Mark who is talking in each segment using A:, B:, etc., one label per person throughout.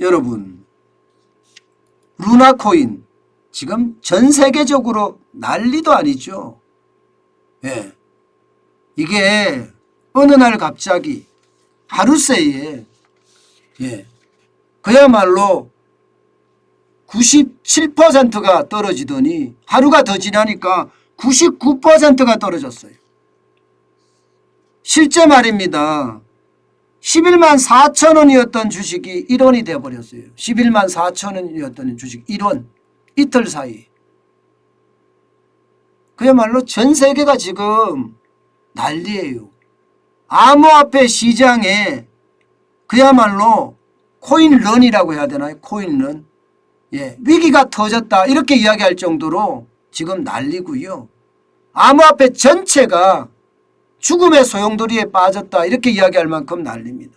A: 여러분, 루나코인 지금 전 세계적으로 난리도 아니죠. 예. 이게 어느 날 갑자기 하루 새에 그야말로 97%가 떨어지더니 하루가 더 지나니까 99%가 떨어졌어요. 실제 말입니다. 11만 4천 원이었던 주식이 1원이 되어버렸어요. 11만 4천 원이었던 주식 1원. 이틀 사이. 그야말로 전 세계가 지금 난리예요. 암호화폐 시장에 그야말로 코인런이라고 해야 되나요? 코인런. 위기가 터졌다 이렇게 이야기할 정도로 지금 난리고요. 암호화폐 전체가 죽음의 소용돌이에 빠졌다 이렇게 이야기할 만큼 난립니다.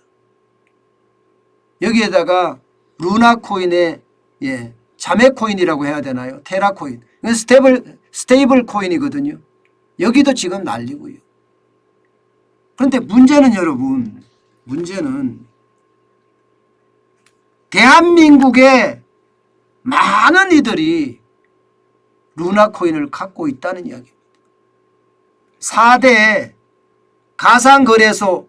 A: 여기에다가 루나코인의 자매코인이라고 해야 되나요? 테라코인. 스테이블 코인이거든요. 여기도 지금 난리고요. 그런데 문제는 여러분, 문제는 대한민국의 많은 이들이 루나코인을 갖고 있다는 이야기입니다. 4대 가상거래소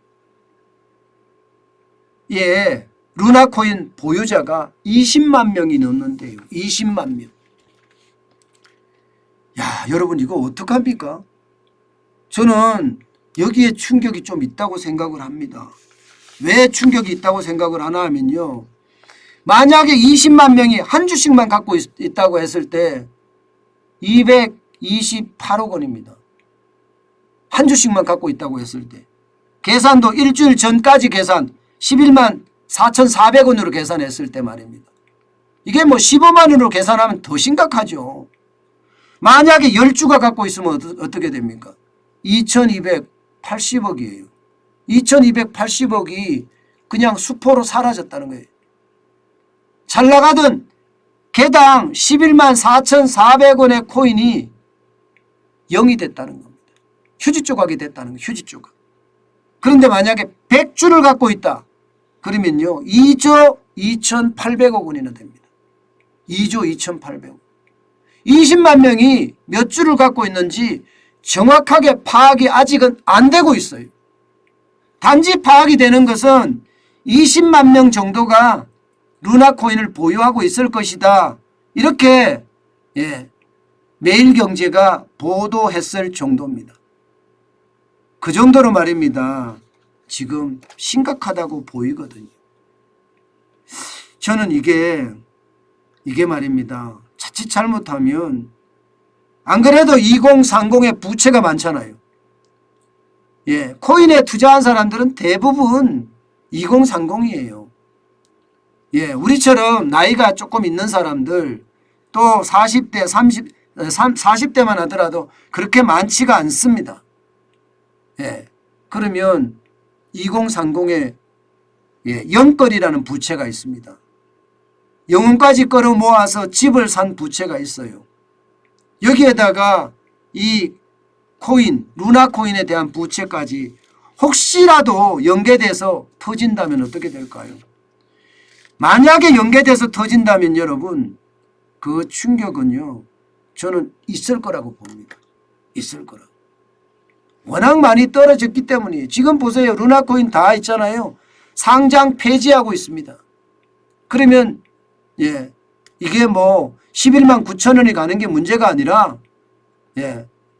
A: 루나코인 보유자가 20만 명이 넘는데요. 20만 명. 야, 여러분 이거 어떡합니까? 저는 여기에 충격이 좀 있다고 생각을 합니다. 왜 충격이 있다고 생각을 하나 하면요. 만약에 20만 명이 한 주씩만 갖고 있다고 했을 때 228억 원입니다. 한 주씩만 갖고 있다고 했을 때. 계산도 일주일 전까지 계산 11만 4,400원으로 계산했을 때 말입니다. 이게 뭐 15만 원으로 계산하면 더 심각하죠. 만약에 10주가 갖고 있으면 어떻게 됩니까? 2280억이에요. 2280억이 그냥 수포로 사라졌다는 거예요. 잘 나가던 개당 11만 4,400원의 코인이 0이 됐다는 겁니다. 휴지 조각이 됐다는 거예요. 휴지 조각. 그런데 만약에 100주를 갖고 있다. 그러면요. 2조 2,800억 원이나 됩니다. 2조 2,800억. 20만 명이 몇 주를 갖고 있는지 정확하게 파악이 아직은 안 되고 있어요. 단지 파악이 되는 것은 20만 명 정도가 루나코인을 보유하고 있을 것이다. 이렇게 매일경제가 보도했을 정도입니다. 그 정도로 말입니다. 지금 심각하다고 보이거든요. 저는 이게 말입니다. 자칫 잘못하면 안 그래도 2030의 부채가 많잖아요. 코인에 투자한 사람들은 대부분 2030이에요. 우리처럼 나이가 조금 있는 사람들 또 40대, 40대만 하더라도 그렇게 많지가 않습니다. 그러면 2030에 영끌이라는 부채가 있습니다. 영혼까지 끌어 모아서 집을 산 부채가 있어요. 여기에다가 이 코인, 루나코인에 대한 부채까지 혹시라도 연계돼서 터진다면 어떻게 될까요? 만약에 연계돼서 터진다면 여러분 그 충격은요 저는 있을 거라고 봅니다. 있을 거라고. 워낙 많이 떨어졌기 때문이에요. 지금 보세요. 루나코인 다 있잖아요. 상장 폐지하고 있습니다. 그러면 이게 뭐 11만 9천 원이 가는 게 문제가 아니라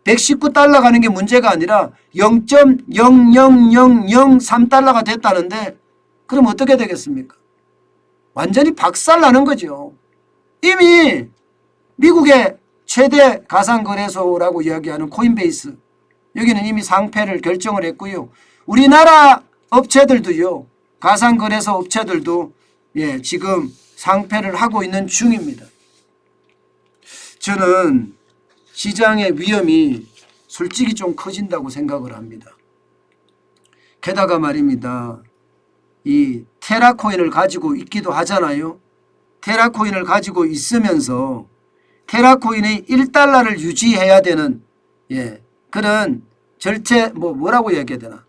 A: 119달러 가는 게 문제가 아니라 0.00003달러가 됐다는데 그럼 어떻게 되겠습니까? 완전히 박살나는 거죠. 이미 미국의 최대 가상거래소라고 이야기하는 코인베이스 여기는 이미 상폐를 결정을 했고요. 우리나라 업체들도요. 가상거래소 업체들도 지금 상폐를 하고 있는 중입니다. 저는 시장의 위험이 솔직히 좀 커진다고 생각을 합니다. 게다가 말입니다. 이 테라코인을 가지고 있기도 하잖아요. 테라코인을 가지고 있으면서 테라코인의 1달러를 유지해야 되는 그런 절체 뭐라고 얘기해야 되나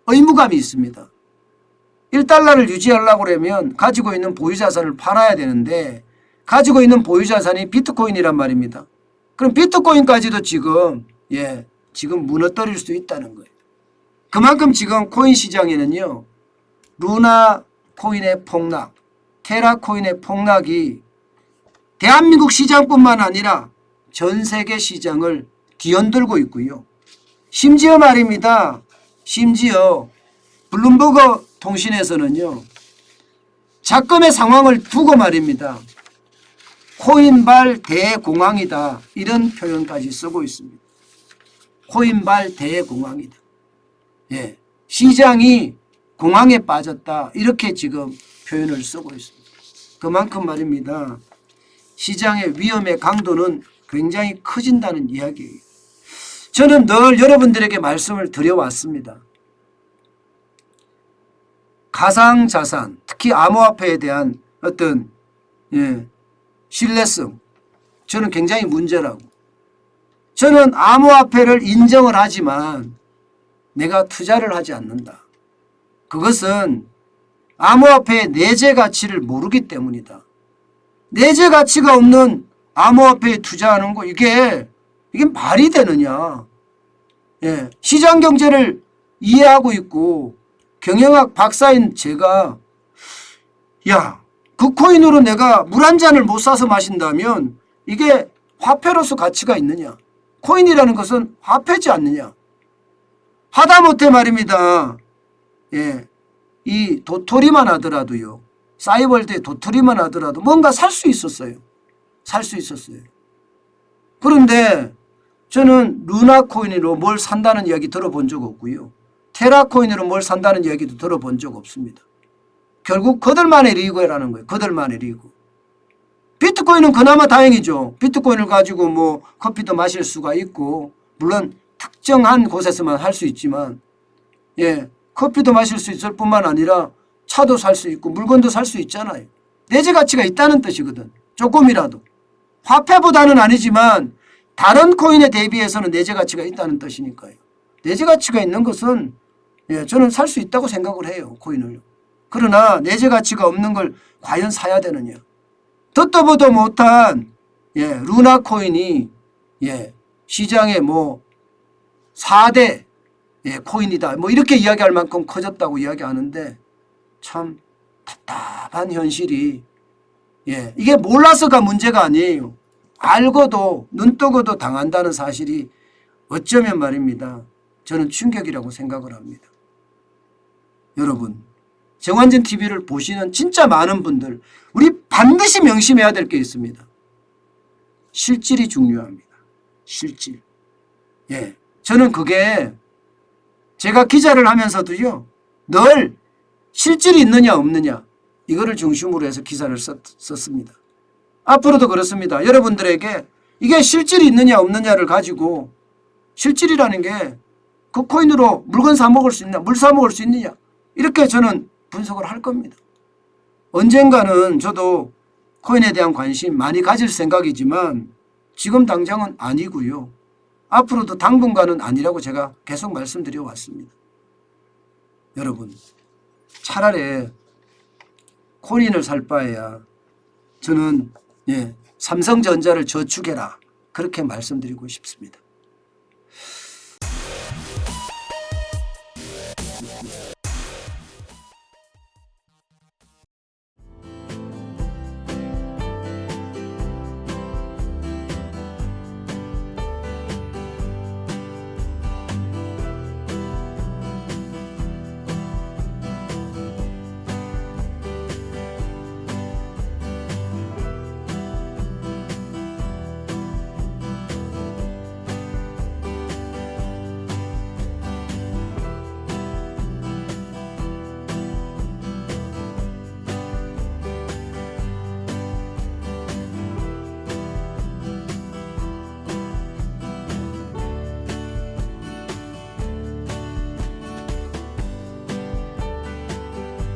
A: 의무감이 있습니다. $1를 유지하려고 그러면 가지고 있는 보유자산을 팔아야 되는데 가지고 있는 보유자산이 비트코인이란 말입니다. 그럼 비트코인까지도 지금 지금 무너뜨릴 수 있다는 거예요. 그만큼 지금 코인 시장에는요. 루나 코인의 폭락, 테라 코인의 폭락이 대한민국 시장뿐만 아니라 전 세계 시장을 뒤흔들고 있고요. 심지어 말입니다. 심지어 블룸버그 통신에서는요. 작금의 상황을 두고 말입니다. 코인발 대공황이다. 이런 표현까지 쓰고 있습니다. 코인발 대공황이다. 시장이 공황에 빠졌다. 이렇게 지금 표현을 쓰고 있습니다. 그만큼 말입니다. 시장의 위험의 강도는 굉장히 커진다는 이야기예요. 저는 늘 여러분들에게 말씀을 드려왔습니다. 가상자산, 특히 암호화폐에 대한 어떤 신뢰성, 저는 굉장히 문제라고. 저는 암호화폐를 인정을 하지만 내가 투자를 하지 않는다. 그것은 암호화폐의 내재 가치를 모르기 때문이다. 내재 가치가 없는 암호화폐에 투자하는 거 이게 말이 되느냐. 시장 경제를 이해하고 있고 경영학 박사인 제가 그 코인으로 내가 물 한 잔을 못 사서 마신다면 이게 화폐로서 가치가 있느냐. 코인이라는 것은 화폐지 않느냐. 하다못해 말입니다. 이 도토리만 하더라도요. 싸이월드의 도토리만 하더라도 뭔가 살 수 있었어요. 살 수 있었어요. 그런데 저는 루나 코인으로 뭘 산다는 이야기 들어본 적 없고요. 테라 코인으로 뭘 산다는 이야기도 들어본 적 없습니다. 결국 그들만의 리그라는 거예요. 그들만의 리그. 비트코인은 그나마 다행이죠. 비트코인을 가지고 뭐 커피도 마실 수가 있고 물론 특정한 곳에서만 할 수 있지만 커피도 마실 수 있을 뿐만 아니라 차도 살 수 있고 물건도 살 수 있잖아요. 내재 가치가 있다는 뜻이거든. 조금이라도. 화폐보다는 아니지만 다른 코인에 대비해서는 내재 가치가 있다는 뜻이니까요. 내재 가치가 있는 것은 저는 살 수 있다고 생각을 해요. 코인을. 그러나 내재 가치가 없는 걸 과연 사야 되느냐. 듣도 보도 못한 루나 코인이 시장의 뭐 4대 코인이다. 뭐 이렇게 이야기할 만큼 커졌다고 이야기하는데 참 답답한 현실이 이게 몰라서가 문제가 아니에요. 알고도 눈뜨고도 당한다는 사실이 어쩌면 말입니다. 저는 충격이라고 생각을 합니다. 여러분 정환진 TV를 보시는 진짜 많은 분들 우리 반드시 명심해야 될 게 있습니다. 실질이 중요합니다. 실질. 저는 그게 제가 기자를 하면서도요. 늘 실질이 있느냐 없느냐 이거를 중심으로 해서 기사를 썼습니다. 앞으로도 그렇습니다. 여러분들에게 이게 실질이 있느냐 없느냐를 가지고 실질이라는 게 그 코인으로 물건 사 먹을 수 있냐 물 사 먹을 수 있느냐 이렇게 저는 분석을 할 겁니다. 언젠가는 저도 코인에 대한 관심 많이 가질 생각이지만 지금 당장은 아니고요. 앞으로도 당분간은 아니라고 제가 계속 말씀드려 왔습니다. 여러분 차라리 코인을 살 바에야 저는 삼성전자를 저축해라 그렇게 말씀드리고 싶습니다.